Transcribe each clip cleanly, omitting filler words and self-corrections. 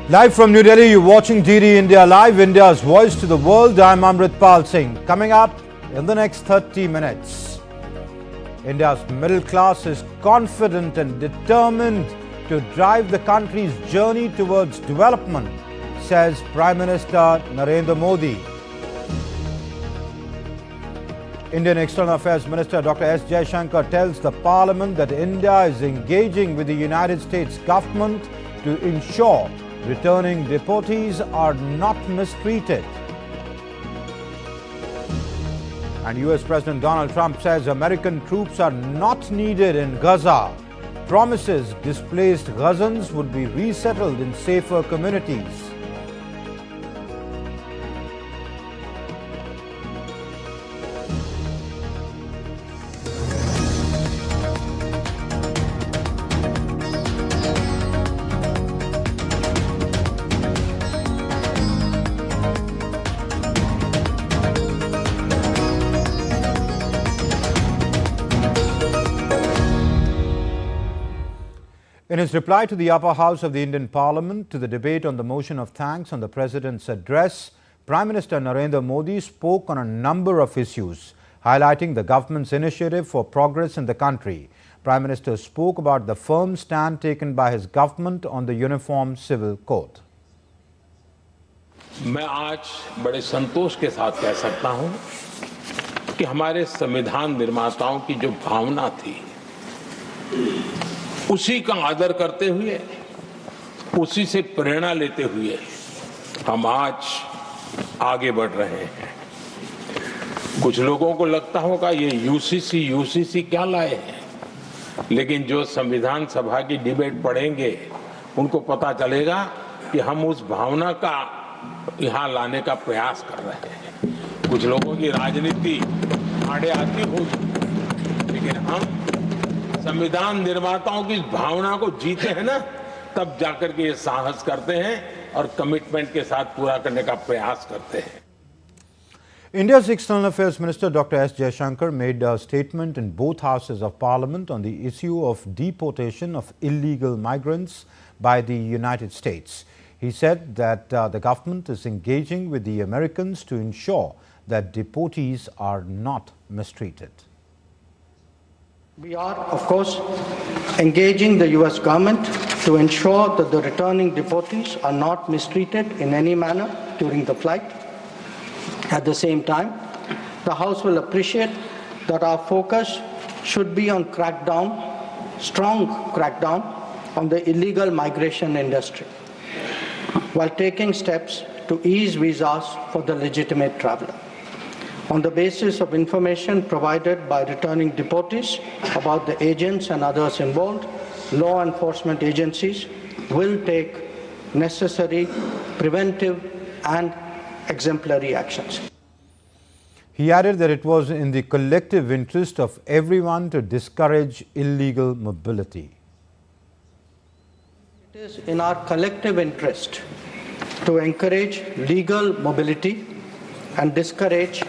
Live from New Delhi, you're watching DD India Live, India's voice to the world. I'm Amritpal Singh. Coming up in the next 30 minutes, India's middle class is confident and determined to drive the country's journey towards development, says Prime Minister Narendra Modi. Indian External Affairs Minister Dr. S. Jaishankar tells the Parliament that India is engaging with the United States government to ensure returning deportees are not mistreated. And US President Donald Trump says American troops are not needed in Gaza. Promises displaced Gazans would be resettled in safer communities. In his reply to the upper house of the Indian Parliament to the debate on the motion of thanks on the President's address, Prime Minister Narendra Modi spoke on a number of issues, highlighting the government's initiative for progress in the country. Prime Minister spoke about the firm stand taken by his government on the Uniform Civil Code. मैं आज बड़े संतोष के साथ कह सकता हूं कि हमारे संविधान निर्माताओं की जो भावना थी, उसी का आदर करते हुए, उसी से प्रेरणा लेते हुए हम आज आगे बढ़ रहे हैं। कुछ लोगों को लगता होगा ये यूसीसी क्या लाए हैं, लेकिन जो संविधान सभा की डिबेट पढ़ेंगे उनको पता चलेगा कि हम उस भावना का यहाँ लाने का प्रयास कर रहे हैं। कुछ लोगों की राजनीति आड़े आती होगी, लेकिन हम संविधान निर्माताओं की भावना को जीते हैं ना, तब जाकर के ये साहस करते हैं और कमिटमेंट के साथ पूरा करने का प्रयास करते हैं। India's External Affairs Minister Dr. S. Jaishankar made a statement in both houses of Parliament on the issue of deportation of illegal migrants by the United States. He said that the government is engaging with the Americans to ensure that deportees are not mistreated. We are, of course, engaging the U.S. government to ensure that the returning deportees are not mistreated in any manner during the flight. At the same time, the House will appreciate that our focus should be on strong crackdown on the illegal migration industry, while taking steps to ease visas for the legitimate traveler. On the basis of information provided by returning deportees about the agents and others involved, law enforcement agencies will take necessary preventive and exemplary actions. He added that it was in the collective interest of everyone to discourage illegal mobility. It is in our collective interest to encourage legal mobility and discourage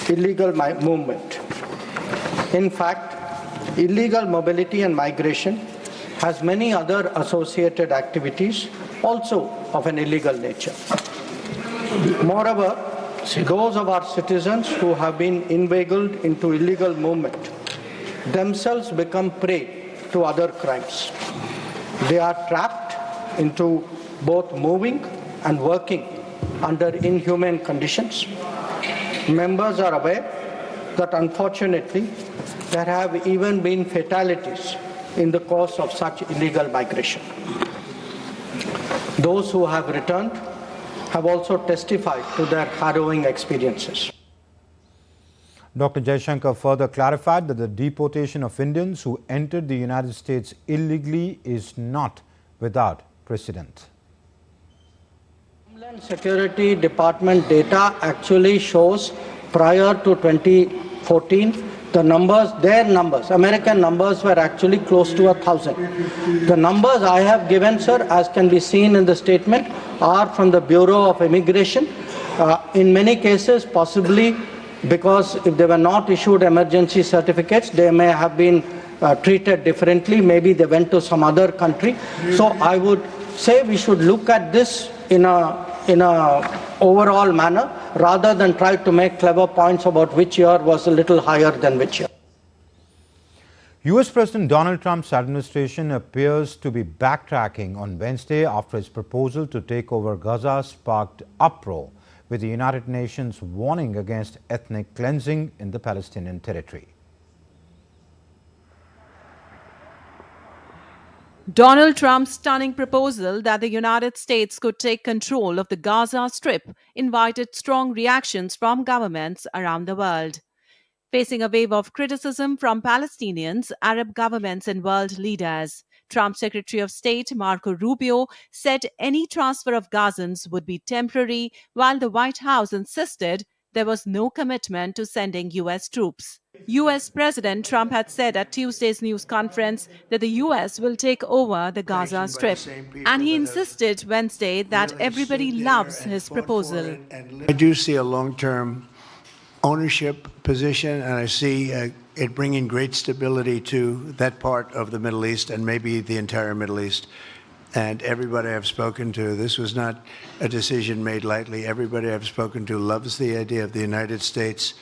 illegal movement. In fact, illegal mobility and migration has many other associated activities also of an illegal nature. Moreover, those of our citizens who have been inveigled into illegal movement themselves become prey to other crimes. They are trapped into both moving and working under inhumane conditions. Members are aware that unfortunately there have even been fatalities in the course of such illegal migration. Those who have returned have also testified to their harrowing experiences. Dr. Jaishankar further clarified that the deportation of Indians who entered the United States illegally is not without precedent. Homeland Security Department data actually shows prior to 2014, their numbers, American numbers were actually close to 1,000. The numbers I have given, sir, as can be seen in the statement, are from the Bureau of Immigration, In many cases, possibly because if they were not issued emergency certificates, they may have been treated differently. Maybe they went to some other country. So I would say we should look at this in a overall manner rather than try to make clever points about which year was a little higher than which year. US President Donald Trump's administration appears to be backtracking on Wednesday after his proposal to take over Gaza sparked uproar, with the United Nations warning against ethnic cleansing in the Palestinian territory. Donald Trump's stunning proposal that the United States could take control of the Gaza Strip invited strong reactions from governments around the world. Facing a wave of criticism from Palestinians, Arab governments and world leaders, Trump's Secretary of State Marco Rubio said any transfer of Gazans would be temporary, while the White House insisted there was no commitment to sending U.S. troops. U.S. President Trump had said at Tuesday's news conference that the U.S. will take over the Gaza Strip, and he insisted Wednesday that everybody loves his proposal. I do see a long-term ownership position, and I see it bringing great stability to that part of the Middle East and maybe the entire Middle East. And everybody I've spoken to, this was not a decision made lightly. Everybody I've spoken to loves the idea of the United States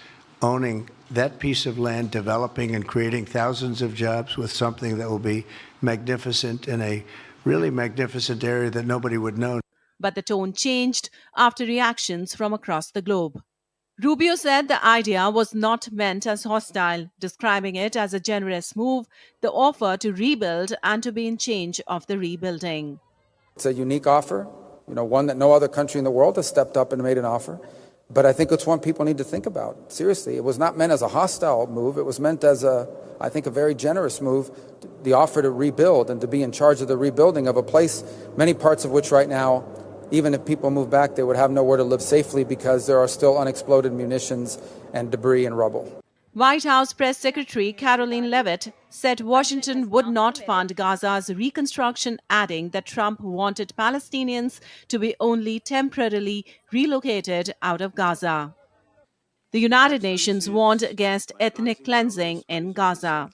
owning that piece of land, developing and creating thousands of jobs with something that will be magnificent in a really magnificent area that nobody would know. But the tone changed after reactions from across the globe. Rubio said the idea was not meant as hostile, describing it as a generous move, the offer to rebuild and to be in charge of the rebuilding. It's a unique offer, one that no other country in the world has stepped up and made an offer. But I think it's one people need to think about. Seriously, it was not meant as a hostile move. It was meant as a very generous move, the offer to rebuild and to be in charge of the rebuilding of a place, many parts of which right now, even if people move back, they would have nowhere to live safely because there are still unexploded munitions and debris and rubble. White House Press Secretary Caroline Leavitt said Washington would not fund Gaza's reconstruction, adding that Trump wanted Palestinians to be only temporarily relocated out of Gaza. The United Nations warned against ethnic cleansing in Gaza.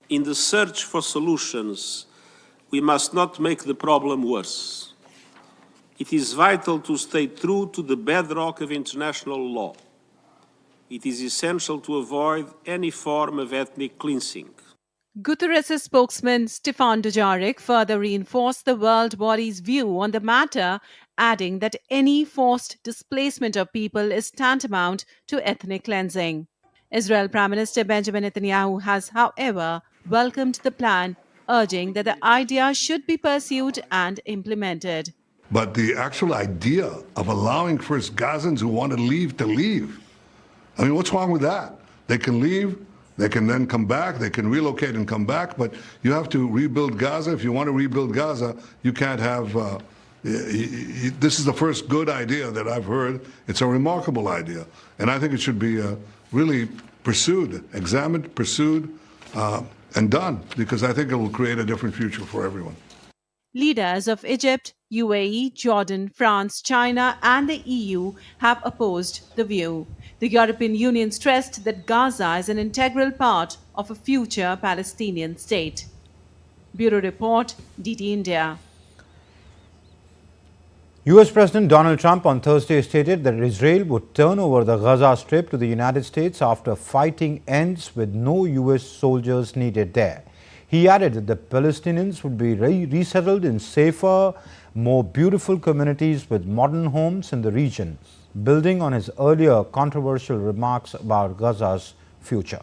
In the search for solutions, we must not make the problem worse. It is vital to stay true to the bedrock of international law. It is essential to avoid any form of ethnic cleansing. Guterres' spokesman Stefan Dujarric further reinforced the world body's view on the matter, adding that any forced displacement of people is tantamount to ethnic cleansing. Israel Prime Minister Benjamin Netanyahu has, however, welcomed the plan, urging that the idea should be pursued and implemented. But the actual idea of allowing first Gazans who want to leave, I mean, what's wrong with that? They can leave, they can then come back, they can relocate and come back, but you have to rebuild Gaza. If you want to rebuild Gaza, you can't have, this is the first good idea that I've heard. It's a remarkable idea. And I think it should be really pursued, examined, pursued, and done, because I think it will create a different future for everyone. Leaders of Egypt, UAE, Jordan, France, China and the EU have opposed the view. The European Union stressed that Gaza is an integral part of a future Palestinian state. Bureau Report, DT India. US President Donald Trump on Thursday stated that Israel would turn over the Gaza Strip to the United States after fighting ends with no US soldiers needed there. He added that the Palestinians would be resettled in safer, more beautiful communities with modern homes in the region, building on his earlier controversial remarks about Gaza's future.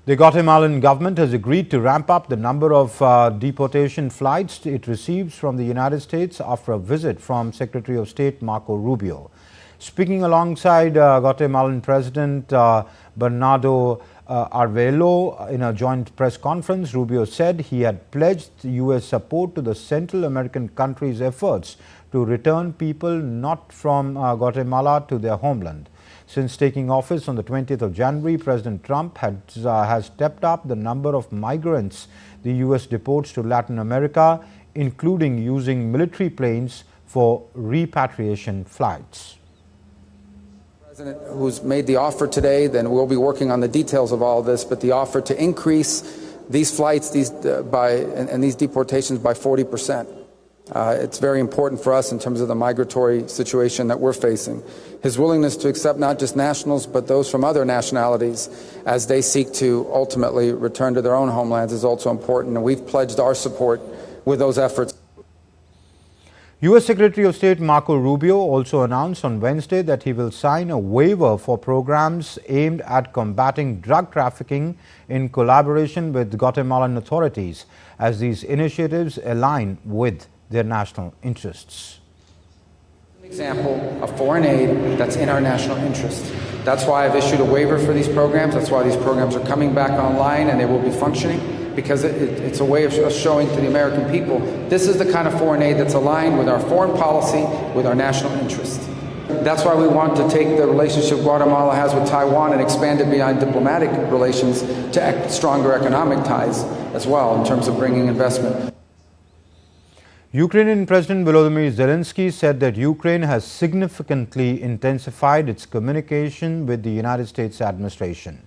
The Guatemalan government has agreed to ramp up the number of deportation flights it receives from the United States after a visit from Secretary of State Marco Rubio. Speaking alongside Guatemalan President Bernardo Arvelo in a joint press conference, Rubio said he had pledged U.S. support to the Central American country's efforts to return people not from Guatemala to their homeland. Since taking office on the 20th of January, President Trump has stepped up the number of migrants the U.S. deports to Latin America, including using military planes for repatriation flights. President who's made the offer today, then we'll be working on the details of all this, but the offer to increase these flights and these deportations by 40%. It's very important for us in terms of the migratory situation that we're facing. His willingness to accept not just nationals, but those from other nationalities as they seek to ultimately return to their own homelands is also important, and we've pledged our support with those efforts. U.S. Secretary of State Marco Rubio also announced on Wednesday that he will sign a waiver for programs aimed at combating drug trafficking in collaboration with Guatemalan authorities, as these initiatives align with their national interests. An example of foreign aid that's in our national interest. That's why I've issued a waiver for these programs. That's why these programs are coming back online and they will be functioning, because it's a way of us showing to the American people this is the kind of foreign aid that's aligned with our foreign policy, with our national interest. That's why we want to take the relationship Guatemala has with Taiwan and expand it beyond diplomatic relations to stronger economic ties as well in terms of bringing investment. Ukrainian President Volodymyr Zelensky said that Ukraine has significantly intensified its communication with the United States administration.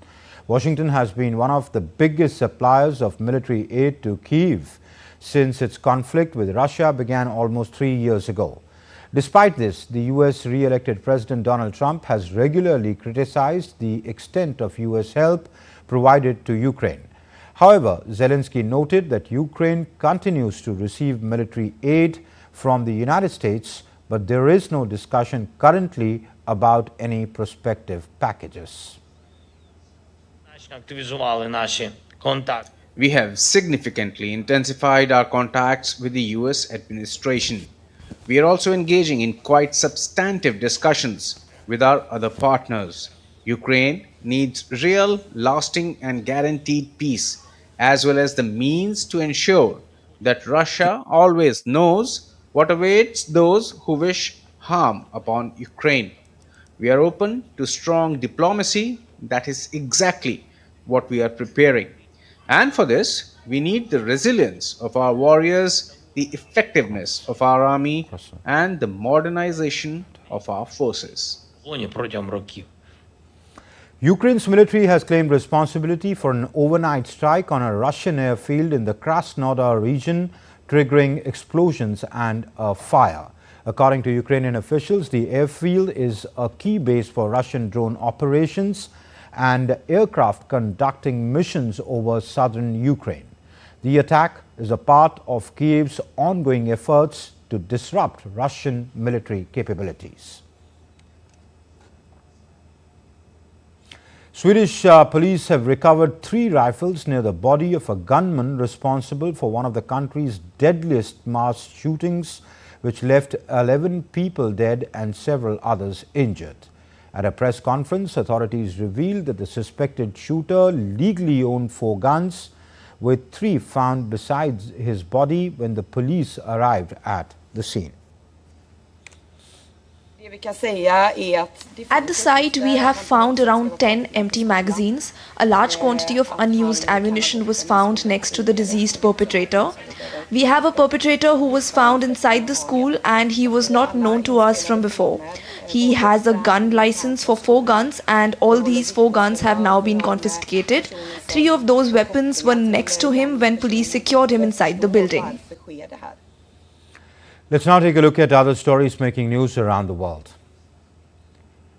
Washington has been one of the biggest suppliers of military aid to Kyiv since its conflict with Russia began almost 3 years ago. Despite this, the U.S. re-elected President Donald Trump has regularly criticized the extent of U.S. help provided to Ukraine. However, Zelensky noted that Ukraine continues to receive military aid from the United States, but there is no discussion currently about any prospective packages. We have significantly intensified our contacts with the US administration. We are also engaging in quite substantive discussions with our other partners. Ukraine needs real, lasting and guaranteed peace, as well as the means to ensure that Russia always knows what awaits those who wish harm upon Ukraine. We are open to strong diplomacy. That is exactly what we are preparing. And for this, we need the resilience of our warriors, the effectiveness of our army, and the modernization of our forces. Ukraine's military has claimed responsibility for an overnight strike on a Russian airfield in the Krasnodar region, triggering explosions and a fire. According to Ukrainian officials, the airfield is a key base for Russian drone operations and aircraft conducting missions over southern Ukraine. The attack is a part of Kyiv's ongoing efforts to disrupt Russian military capabilities. Swedish police have recovered 3 rifles near the body of a gunman responsible for one of the country's deadliest mass shootings, which left 11 people dead and several others injured. At a press conference, authorities revealed that the suspected shooter legally owned 4 guns, with 3 found beside his body when the police arrived at the scene. At the site, we have found around 10 empty magazines. A large quantity of unused ammunition was found next to the deceased perpetrator. We have a perpetrator who was found inside the school and he was not known to us from before. He has a gun license for 4 guns and all these 4 guns have now been confiscated. 3 of those weapons were next to him when police secured him inside the building. Let's now take a look at other stories making news around the world.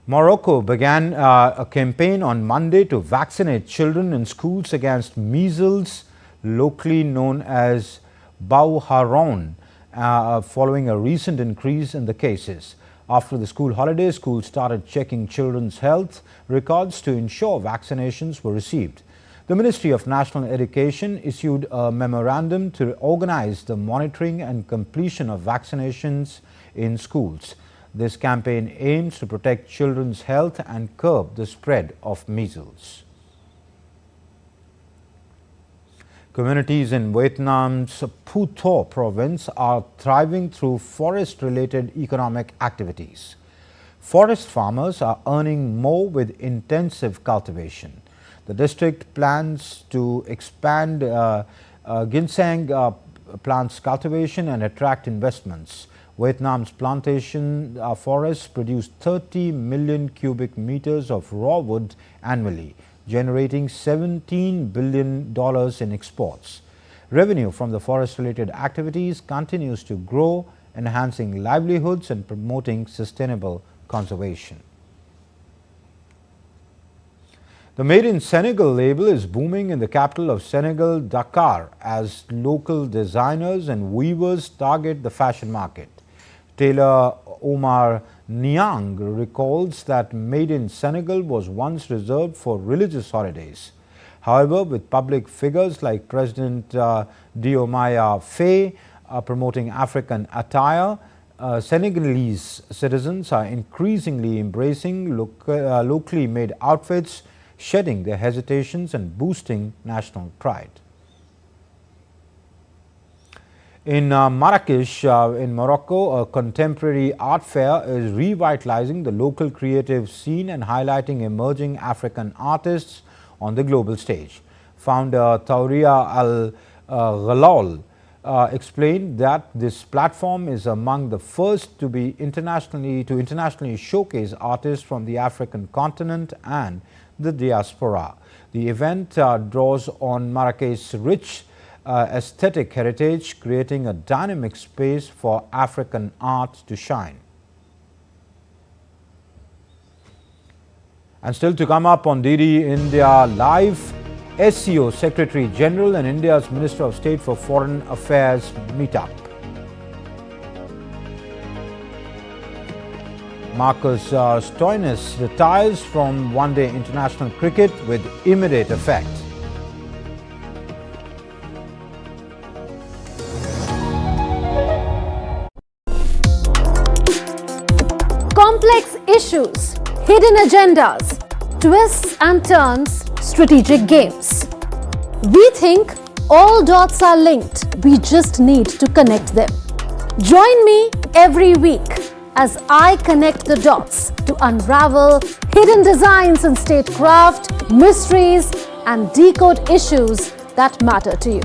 Morocco began a campaign on Monday to vaccinate children in schools against measles, locally known as Bouharon, following a recent increase in the cases. After the school holiday, schools started checking children's health records to ensure vaccinations were received. The Ministry of National Education issued a memorandum to organize the monitoring and completion of vaccinations in schools. This campaign aims to protect children's health and curb the spread of measles. Communities in Vietnam's Phu Tho province are thriving through forest-related economic activities. Forest farmers are earning more with intensive cultivation. The district plans to expand ginseng plants cultivation and attract investments. Vietnam's plantation forests produce 30 million cubic meters of raw wood annually, generating $17 billion in exports. Revenue from the forest-related activities continues to grow, enhancing livelihoods and promoting sustainable conservation. The Made in Senegal label is booming in the capital of Senegal, Dakar, as local designers and weavers target the fashion market. Tailor Omar Niang recalls that Made in Senegal was once reserved for religious holidays. However, with public figures like President Diomaye Faye promoting African attire, Senegalese citizens are increasingly embracing locally made outfits, shedding their hesitations and boosting national pride. In Marrakesh, in Morocco, a contemporary art fair is revitalizing the local creative scene and highlighting emerging African artists on the global stage. Founder Tauria Al-Ghalal explained that this platform is among the first to be internationally showcase artists from the African continent and the diaspora. The event draws on Marrakech's rich aesthetic heritage, creating a dynamic space for African art to shine. And still to come up on DD India Live, SCO Secretary General and India's Minister of State for Foreign Affairs meet up. Marcus Stoinis retires from one-day international cricket with immediate effect. Complex issues, hidden agendas, twists and turns, strategic games. We think all dots are linked. We just need to connect them. Join me every week as I connect the dots to unravel hidden designs in statecraft, mysteries, and decode issues that matter to you.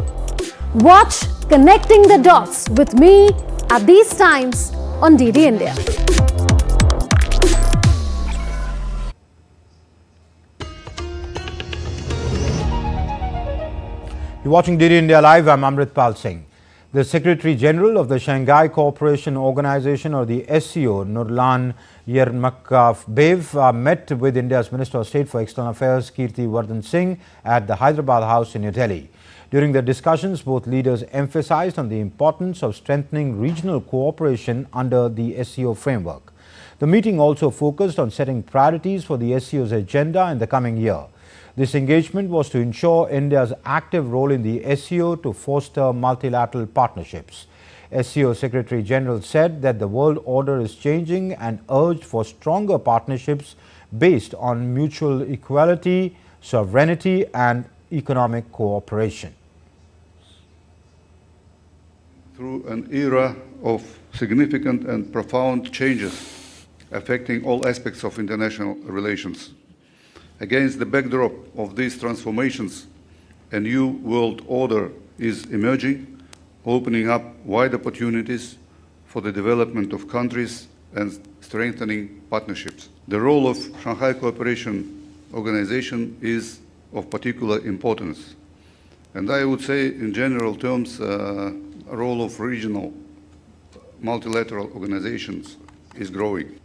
Watch Connecting the Dots with me at these times on DD India. You're watching DD India Live. I'm Amritpal Singh. The Secretary General of the Shanghai Cooperation Organization, or the SCO, Nurlan Yermakbev, met with India's Minister of State for External Affairs, Kirti Vardhan Singh, at the Hyderabad House in New Delhi. During the discussions, both leaders emphasized on the importance of strengthening regional cooperation under the SCO framework. The meeting also focused on setting priorities for the SCO's agenda in the coming year. This engagement was to ensure India's active role in the SCO to foster multilateral partnerships. SCO Secretary General said that the world order is changing and urged for stronger partnerships based on mutual equality, sovereignty and economic cooperation. Through an era of significant and profound changes affecting all aspects of international relations. Against the backdrop of these transformations, a new world order is emerging, opening up wide opportunities for the development of countries and strengthening partnerships. The role of Shanghai Cooperation Organization is of particular importance. And I would say, in general terms, a role of regional multilateral organizations is growing.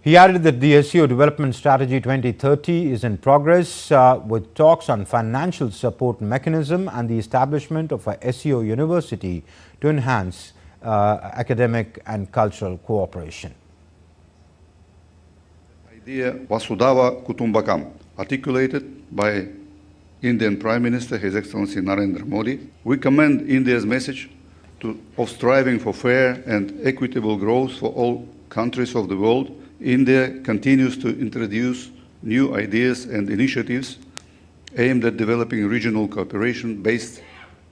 He added that the SCO Development Strategy 2030 is in progress with talks on financial support mechanism and the establishment of a SCO university to enhance academic and cultural cooperation. Idea Vasudhaiva Kutumbakam, articulated by Indian Prime Minister, His Excellency Narendra Modi. We commend India's message of striving for fair and equitable growth for all countries of the world. India continues to introduce new ideas and initiatives aimed at developing regional cooperation based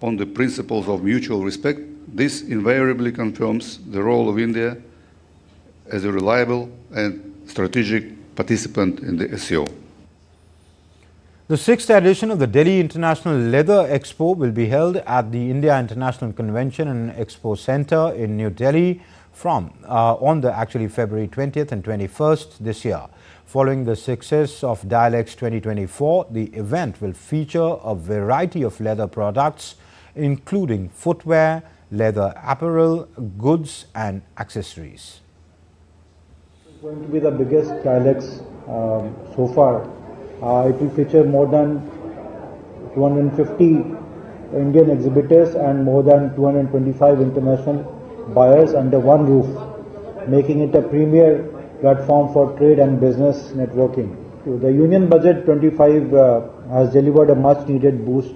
on the principles of mutual respect. This invariably confirms the role of India as a reliable and strategic participant in the SCO. The 6th edition of the Delhi International Leather Expo will be held at the India International Convention and Expo Centre in New Delhi from February 20th and 21st this year. Following the success of Dialex 2024, the event will feature a variety of leather products including footwear, leather apparel, goods and accessories. It's going to be the biggest Dialex so far. It will feature more than 250 Indian exhibitors and more than 225 international buyers under one roof, making it a premier platform for trade and business networking. The Union Budget 25 has delivered a much needed boost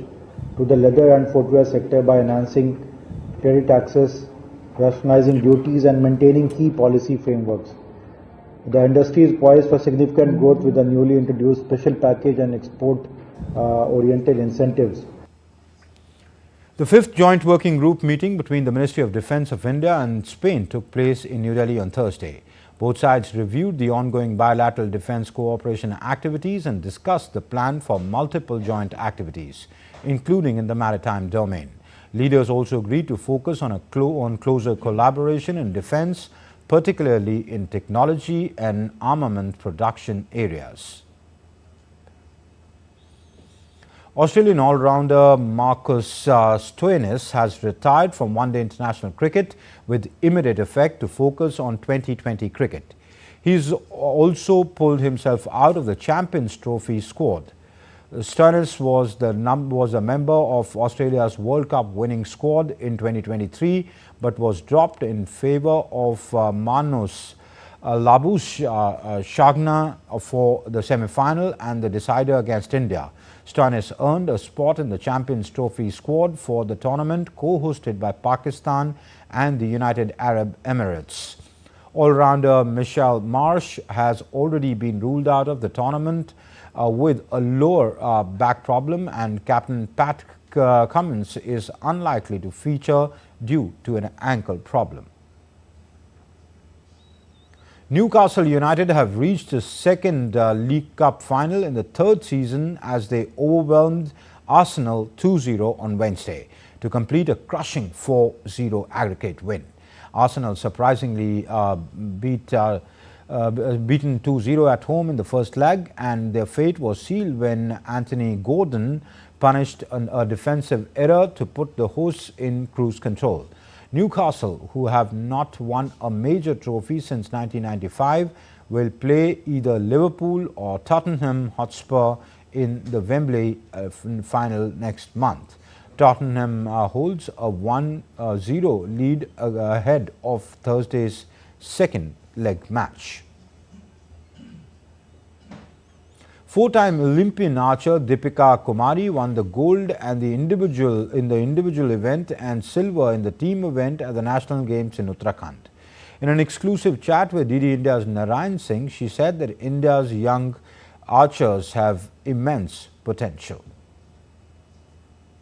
to the leather and footwear sector by enhancing credit access, rationalizing duties and maintaining key policy frameworks. The industry is poised for significant growth with the newly introduced special package and export-oriented incentives. The 5th Joint Working Group meeting between the Ministry of Defence of India and Spain took place in New Delhi on Thursday. Both sides reviewed the ongoing bilateral defence cooperation activities and discussed the plan for multiple joint activities, including in the maritime domain. Leaders also agreed to focus on closer collaboration in defence, particularly in technology and armament production areas. Australian all-rounder Marcus Stoinis has retired from one-day international cricket with immediate effect to focus on 2020 cricket. He's also pulled himself out of the Champions Trophy squad. Stoinis was a member of Australia's World Cup winning squad in 2023, but was dropped in favour of Manus Labuschagne for the semi-final and the decider against India. Stoinis earned a spot in the Champions Trophy squad for the tournament co-hosted by Pakistan and the United Arab Emirates. All-rounder Michelle Marsh has already been ruled out of the tournament with a lower back problem, and captain Pat Cummins is unlikely to feature due to an ankle problem. Newcastle United have reached the second League Cup final in the third season as they overwhelmed Arsenal 2-0 on Wednesday to complete a crushing 4-0 aggregate win. Arsenal surprisingly beaten 2-0 at home in the first leg, and their fate was sealed when Anthony Gordon punished a defensive error to put the hosts in cruise control. Newcastle, who have not won a major trophy since 1995, will play either Liverpool or Tottenham Hotspur in the Wembley final next month. Tottenham holds a 1-0 lead ahead of Thursday's second leg match. Four-time Olympian archer Deepika Kumari won the gold and in the individual event and silver in the team event at the National Games in Uttarakhand. In an exclusive chat with DD India's Narayan Singh, she said that India's young archers have immense potential.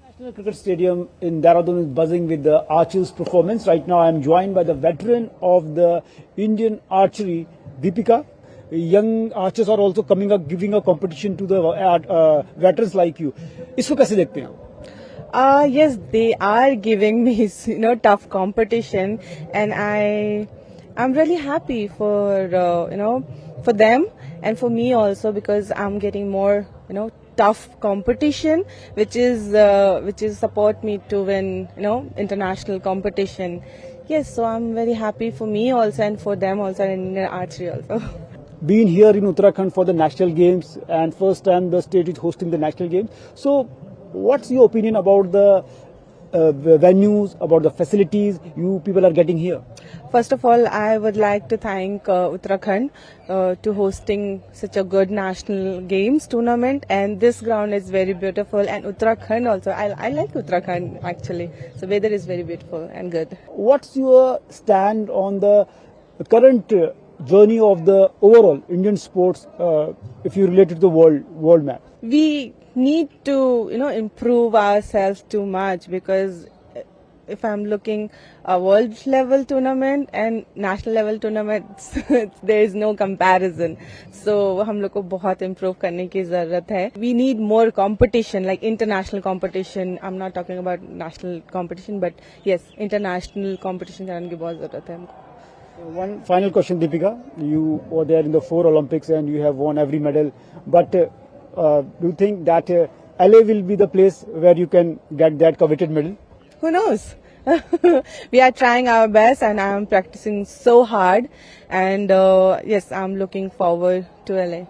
National Cricket Stadium in Dehradun is buzzing with the archers' performance. Right now I am joined by the veteran of the Indian archery, Deepika. Young archers are also coming up, giving a competition to the veterans like you. इसको कैसे देखते हैं? Yes, they are giving me tough competition, and I'm really happy for for them and for me also, because I'm getting more tough competition, which is support me to win international competition. Yes, so I'm very happy for me also and for them also, and in archery also. Being here in Uttarakhand for the National Games, and first time the state is hosting the National Games. So what's your opinion about the venues, about the facilities you people are getting here? First of all, I would like to thank Uttarakhand to hosting such a good National Games tournament, and this ground is very beautiful, and Uttarakhand also. I like Uttarakhand actually. So weather is very beautiful and good. What's your stand on the current journey of the overall Indian sports if you relate it to the world map? We need to improve ourselves too much, because if I'm looking a world level tournament and national level tournaments, there is no comparison. So हम लोग को बहुत improve करने की ज़रूरत है. We need more competition, like international competition. I'm not talking about national competition, but yes, international competition करने की बहुत ज़रूरत है हमको. One final question, Deepika. You were there in the 4 Olympics and you have won every medal. But do you think that LA will be the place where you can get that coveted medal? Who knows? We are trying our best and I am practicing so hard. And yes, I'm looking forward to LA.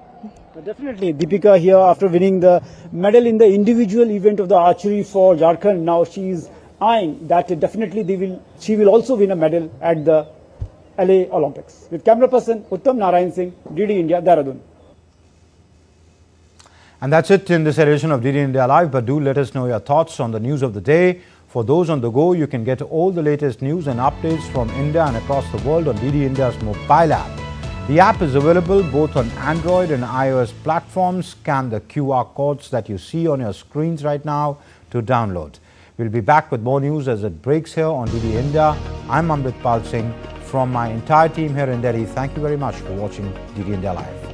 Definitely. Deepika here, after winning the medal in the individual event of the archery for Jharkhand, now she is eyeing that definitely she will also win a medal at the LA Olympics. With camera person Uttam Narayan Singh, DD India, Dehradun. And that's it in this edition of DD India Live. But do let us know your thoughts on the news of the day. For those on the go, you can get all the latest news and updates from India and across the world on DD India's mobile app. The app is available both on Android and iOS platforms. Scan the QR codes that you see on your screens right now to download. We'll be back with more news as it breaks here on DD India. I'm Amrit Pal Singh. From my entire team here in Delhi, thank you very much for watching DD India Live.